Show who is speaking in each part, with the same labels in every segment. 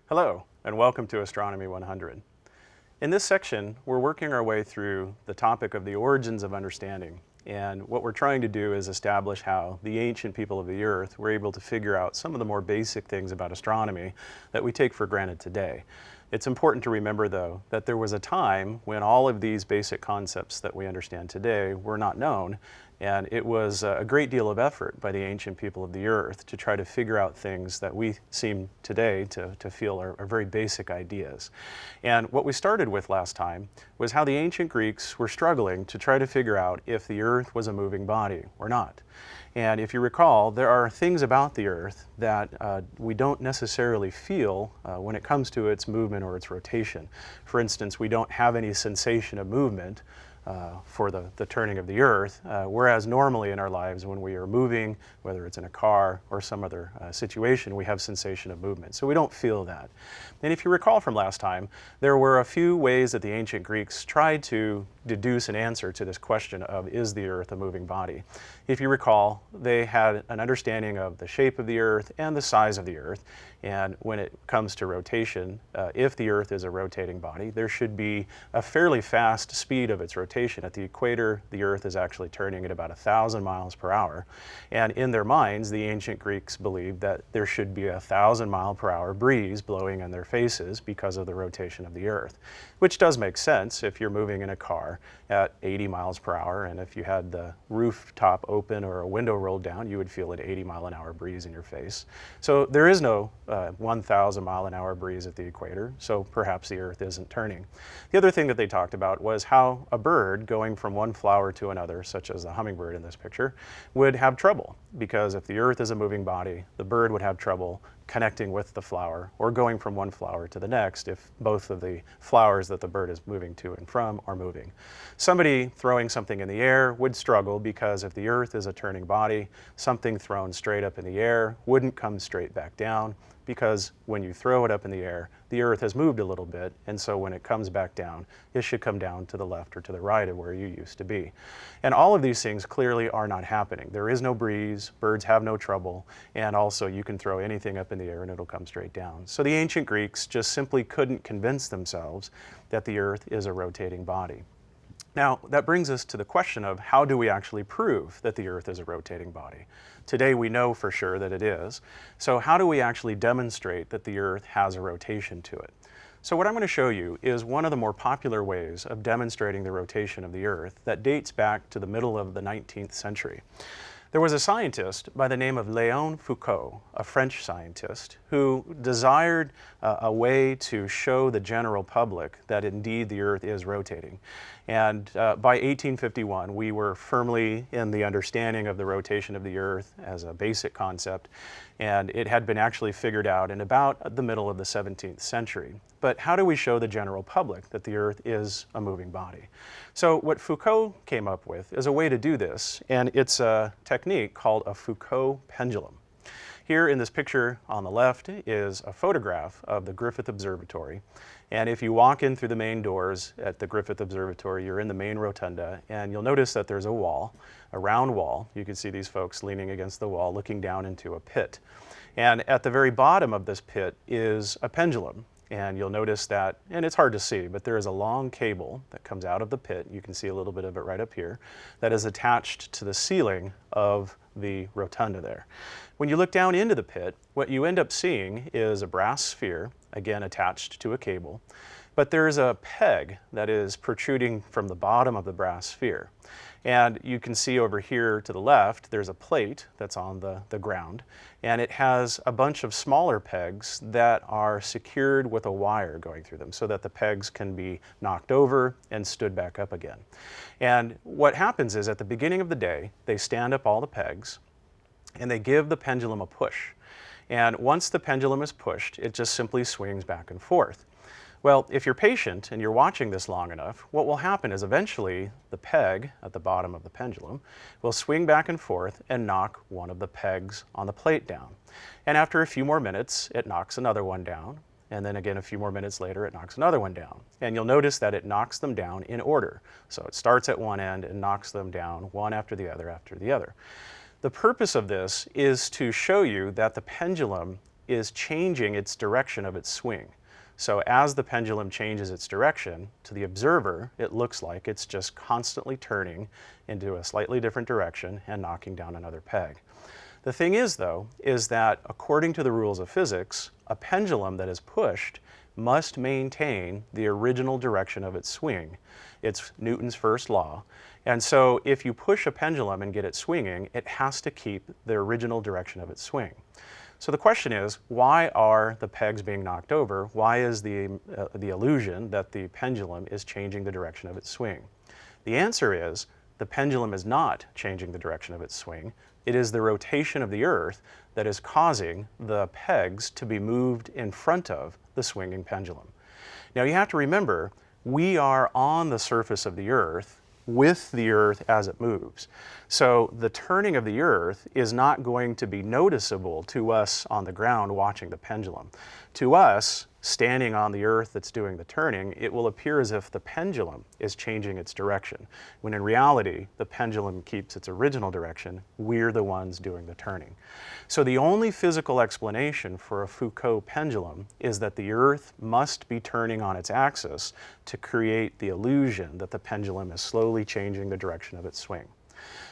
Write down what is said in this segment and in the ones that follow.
Speaker 1: Hello, and welcome to Astronomy 100. In this section, we're working our way through the topic of the origins of understanding. And what we're trying to do is establish how the ancient people of the Earth were able to figure out some of the more basic things about astronomy that we take for granted today. It's important to remember, though, that there was a time when all of these basic concepts that we understand today were not known, and it was a great deal of effort by the ancient people of the Earth to try to figure out things that we seem today to feel are very basic ideas. And what we started with last time was how the ancient Greeks were struggling to try to figure out if the Earth was a moving body or not. And if you recall, there are things about the Earth that we don't necessarily feel when it comes to its movement or its rotation. For instance, we don't have any sensation of movement for the turning of the Earth, whereas normally in our lives when we are moving, whether it's in a car or some other situation, we have sensation of movement. So we don't feel that. And if you recall from last time, there were a few ways that the ancient Greeks tried to deduce an answer to this question of, is the Earth a moving body? If you recall, they had an understanding of the shape of the Earth and the size of the Earth. And when it comes to rotation, if the Earth is a rotating body, there should be a fairly fast speed of its rotation. At the equator, the Earth is actually turning at about 1,000 miles per hour. And in their minds, the ancient Greeks believed that there should be a 1,000 mile per hour breeze blowing in their faces because of the rotation of the Earth, which does make sense if you're moving in a car at 80 miles per hour, and if you had the rooftop open or a window rolled down, you would feel an 80-mile-an-hour breeze in your face. So there is no 1,000-mile-an-hour breeze at the equator, so perhaps the Earth isn't turning. The other thing that they talked about was how a bird going from one flower to another, such as the hummingbird in this picture, would have trouble, because if the Earth is a moving body, the bird would have trouble connecting with the flower or going from one flower to the next if both of the flowers that the bird is moving to and from are moving. Somebody throwing something in the air would struggle because if the Earth is a turning body, something thrown straight up in the air wouldn't come straight back down, because when you throw it up in the air, the Earth has moved a little bit, and so when it comes back down, it should come down to the left or to the right of where you used to be. And all of these things clearly are not happening. There is no breeze, birds have no trouble, and also you can throw anything up in the air and it'll come straight down. So the ancient Greeks just simply couldn't convince themselves that the Earth is a rotating body. Now, that brings us to the question of how do we actually prove that the Earth is a rotating body? Today we know for sure that it is. So how do we actually demonstrate that the Earth has a rotation to it? So what I'm going to show you is one of the more popular ways of demonstrating the rotation of the Earth that dates back to the middle of the 19th century. There was a scientist by the name of Léon Foucault, a French scientist, who desired a way to show the general public that indeed the Earth is rotating. And by 1851, we were firmly in the understanding of the rotation of the Earth as a basic concept, and it had been actually figured out in about the middle of the 17th century. But how do we show the general public that the Earth is a moving body? So what Foucault came up with is a way to do this, and it's a technique called a Foucault pendulum. Here in this picture on the left is a photograph of the Griffith Observatory. And if you walk in through the main doors at the Griffith Observatory, you're in the main rotunda, and you'll notice that there's a wall, a round wall. You can see these folks leaning against the wall, looking down into a pit. And at the very bottom of this pit is a pendulum. And you'll notice that, and it's hard to see, but there is a long cable that comes out of the pit. You can see a little bit of it right up here, that is attached to the ceiling of the rotunda there. When you look down into the pit, what you end up seeing is a brass sphere, again attached to a cable, but there's a peg that is protruding from the bottom of the brass sphere. And you can see over here to the left, there's a plate that's on the ground, and it has a bunch of smaller pegs that are secured with a wire going through them so that the pegs can be knocked over and stood back up again. And what happens is at the beginning of the day, they stand up all the pegs and they give the pendulum a push. And once the pendulum is pushed, it just simply swings back and forth. Well, if you're patient and you're watching this long enough, what will happen is eventually the peg at the bottom of the pendulum will swing back and forth and knock one of the pegs on the plate down. And after a few more minutes, it knocks another one down. And then again, a few more minutes later, it knocks another one down. And you'll notice that it knocks them down in order. So it starts at one end and knocks them down one after the other after the other. The purpose of this is to show you that the pendulum is changing its direction of its swing. So as the pendulum changes its direction, to the observer, it looks like it's just constantly turning into a slightly different direction and knocking down another peg. The thing is, though, is that according to the rules of physics, a pendulum that is pushed must maintain the original direction of its swing. It's Newton's first law. And so if you push a pendulum and get it swinging, it has to keep the original direction of its swing. So the question is, why are the pegs being knocked over? Why is the illusion that the pendulum is changing the direction of its swing? The answer is, the pendulum is not changing the direction of its swing. It is the rotation of the Earth that is causing the pegs to be moved in front of the swinging pendulum. Now you have to remember, we are on the surface of the Earth with the Earth as it moves. So the turning of the Earth is not going to be noticeable to us on the ground watching the pendulum. To us, standing on the Earth that's doing the turning, it will appear as if the pendulum is changing its direction, when in reality, the pendulum keeps its original direction. We're the ones doing the turning. So the only physical explanation for a Foucault pendulum is that the Earth must be turning on its axis to create the illusion that the pendulum is slowly changing the direction of its swing.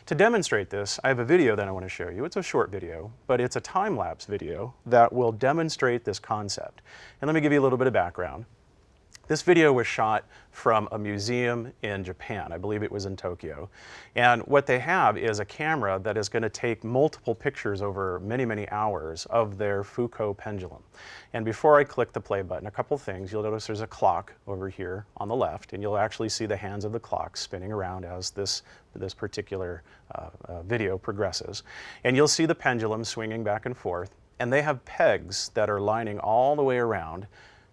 Speaker 1: To demonstrate this, I have a video that I want to show you. It's a short video, but it's a time-lapse video that will demonstrate this concept. And let me give you a little bit of background. This video was shot from a museum in Japan. I believe it was in Tokyo. And what they have is a camera that is going to take multiple pictures over many, many hours of their Foucault pendulum. And before I click the play button, a couple things. You'll notice there's a clock over here on the left, and you'll actually see the hands of the clock spinning around as this particular video progresses. And you'll see the pendulum swinging back and forth, and they have pegs that are lining all the way around,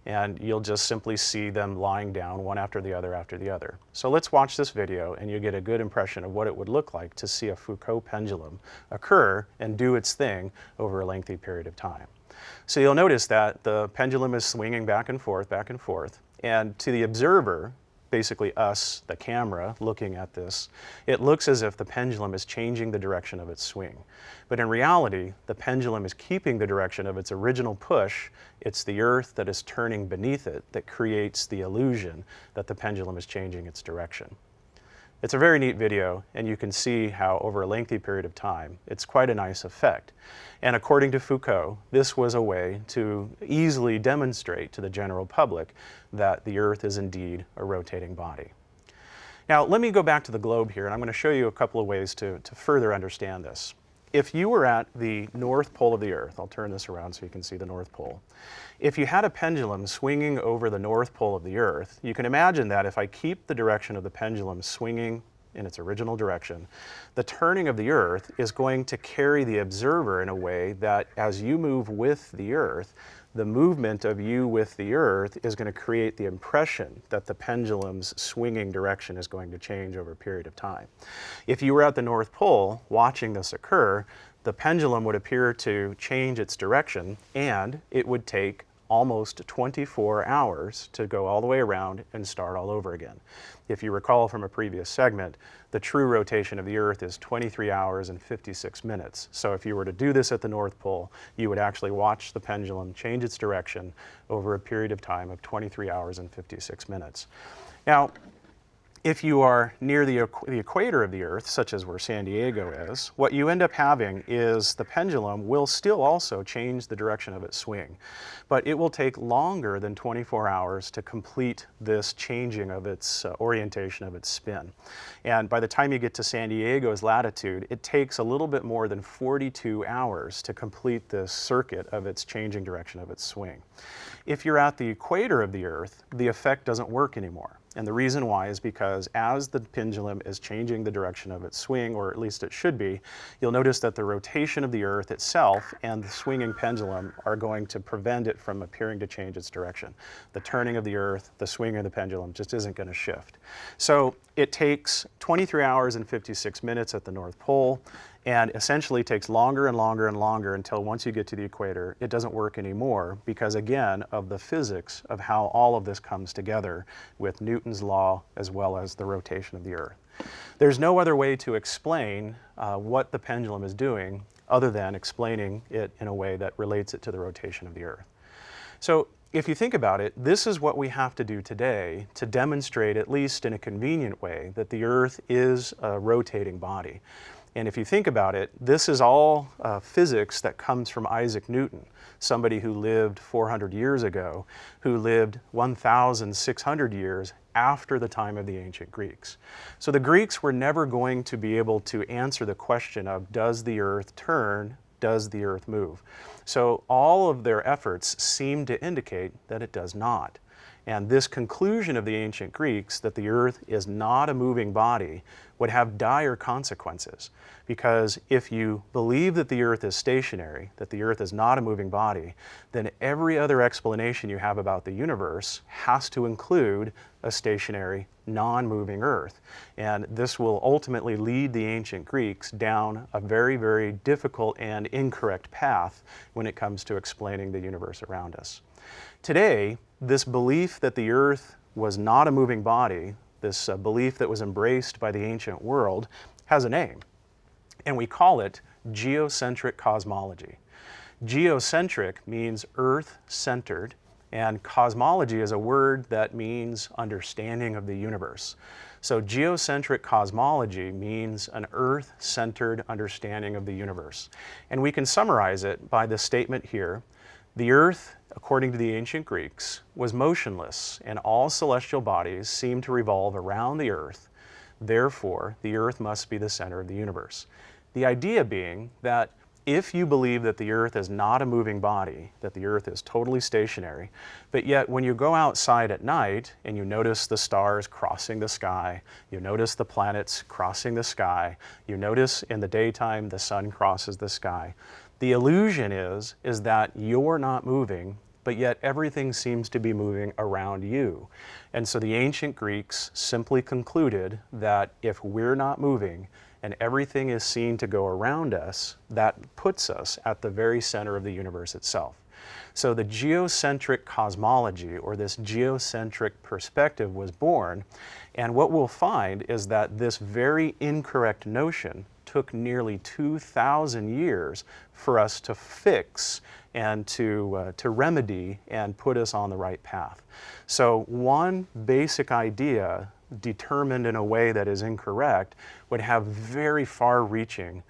Speaker 1: and you'll just simply see them lying down one after the other after the other. So let's watch this video and you'll get a good impression of what it would look like to see a Foucault pendulum occur and do its thing over a lengthy period of time. So you'll notice that the pendulum is swinging back and forth, and to the observer, basically us, the camera, looking at this, it looks as if the pendulum is changing the direction of its swing. But in reality, the pendulum is keeping the direction of its original push. It's the Earth that is turning beneath it that creates the illusion that the pendulum is changing its direction. It's a very neat video, and you can see how over a lengthy period of time, it's quite a nice effect. And according to Foucault, this was a way to easily demonstrate to the general public that the Earth is indeed a rotating body. Now, let me go back to the globe here, and I'm going to show you a couple of ways to further understand this. If you were at the North Pole of the Earth, I'll turn this around so you can see the North Pole. If you had a pendulum swinging over the North Pole of the Earth, you can imagine that if I keep the direction of the pendulum swinging in its original direction, the turning of the Earth is going to carry the observer in a way that as you move with the Earth, the movement of you with the Earth is going to create the impression that the pendulum's swinging direction is going to change over a period of time. If you were at the North Pole watching this occur, the pendulum would appear to change its direction, and it would take almost 24 hours to go all the way around and start all over again. If you recall from a previous segment, the true rotation of the Earth is 23 hours and 56 minutes. So if you were to do this at the North Pole, you would actually watch the pendulum change its direction over a period of time of 23 hours and 56 minutes. Now, if you are near the equator of the Earth, such as where San Diego is, what you end up having is the pendulum will still also change the direction of its swing, but it will take longer than 24 hours to complete this changing of its orientation of its spin. And by the time you get to San Diego's latitude, it takes a little bit more than 42 hours to complete this circuit of its changing direction of its swing. If you're at the equator of the Earth, the effect doesn't work anymore. And the reason why is because as the pendulum is changing the direction of its swing, or at least it should be, you'll notice that the rotation of the Earth itself and the swinging pendulum are going to prevent it from appearing to change its direction. The turning of the Earth, the swing of the pendulum just isn't going to shift. So it takes 23 hours and 56 minutes at the North Pole, and essentially takes longer and longer and longer until once you get to the equator, it doesn't work anymore because, again, of the physics of how all of this comes together with Newton's law as well as the rotation of the Earth. There's no other way to explain what the pendulum is doing other than explaining it in a way that relates it to the rotation of the Earth. So if you think about it, this is what we have to do today to demonstrate, at least in a convenient way, that the Earth is a rotating body. And if you think about it, this is all physics that comes from Isaac Newton, somebody who lived 400 years ago, who lived 1,600 years after the time of the ancient Greeks. So the Greeks were never going to be able to answer the question of, does the Earth turn? Does the Earth move? So all of their efforts seem to indicate that it does not. And this conclusion of the ancient Greeks that the Earth is not a moving body would have dire consequences. Because if you believe that the Earth is stationary, that the Earth is not a moving body, then every other explanation you have about the universe has to include a stationary, non-moving Earth. And this will ultimately lead the ancient Greeks down a very, very difficult and incorrect path when it comes to explaining the universe around us. Today, this belief that the Earth was not a moving body, this belief that was embraced by the ancient world, has a name, and we call it geocentric cosmology. Geocentric means Earth-centered, and cosmology is a word that means understanding of the universe. So geocentric cosmology means an Earth-centered understanding of the universe. And we can summarize it by the statement here: the Earth, according to the ancient Greeks, was motionless, and all celestial bodies seem to revolve around the Earth. Therefore, the Earth must be the center of the universe. The idea being that if you believe that the Earth is not a moving body, that the Earth is totally stationary, but yet when you go outside at night and you notice the stars crossing the sky, you notice the planets crossing the sky, you notice in the daytime the sun crosses the sky, the illusion is that you're not moving, but yet everything seems to be moving around you. And so the ancient Greeks simply concluded that if we're not moving and everything is seen to go around us, that puts us at the very center of the universe itself. So the geocentric cosmology, or this geocentric perspective, was born, and what we'll find is that this very incorrect notion took nearly 2,000 years for us to fix and to remedy and put us on the right path. So one basic idea determined in a way that is incorrect would have very far-reaching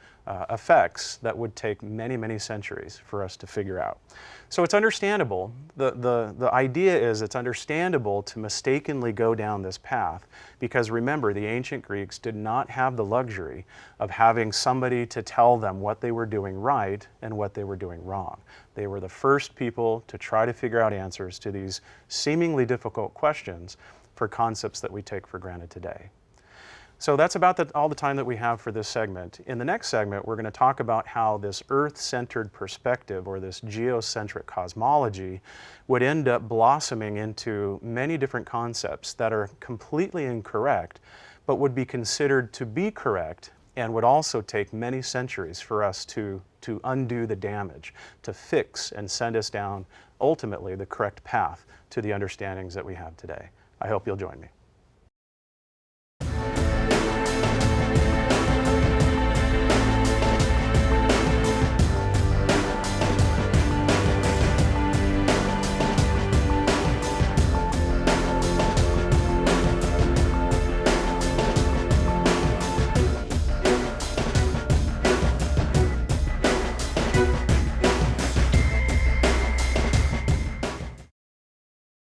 Speaker 1: effects that would take many, many centuries for us to figure out. So it's understandable, the idea is it's understandable to mistakenly go down this path, because remember, the ancient Greeks did not have the luxury of having somebody to tell them what they were doing right and what they were doing wrong. They were the first people to try to figure out answers to these seemingly difficult questions for concepts that we take for granted today. So that's about all the time that we have for this segment. In the next segment, we're going to talk about how this Earth-centered perspective, or this geocentric cosmology, would end up blossoming into many different concepts that are completely incorrect, but would be considered to be correct, and would also take many centuries for us to undo the damage, to fix and send us down, ultimately, the correct path to the understandings that we have today. I hope you'll join me.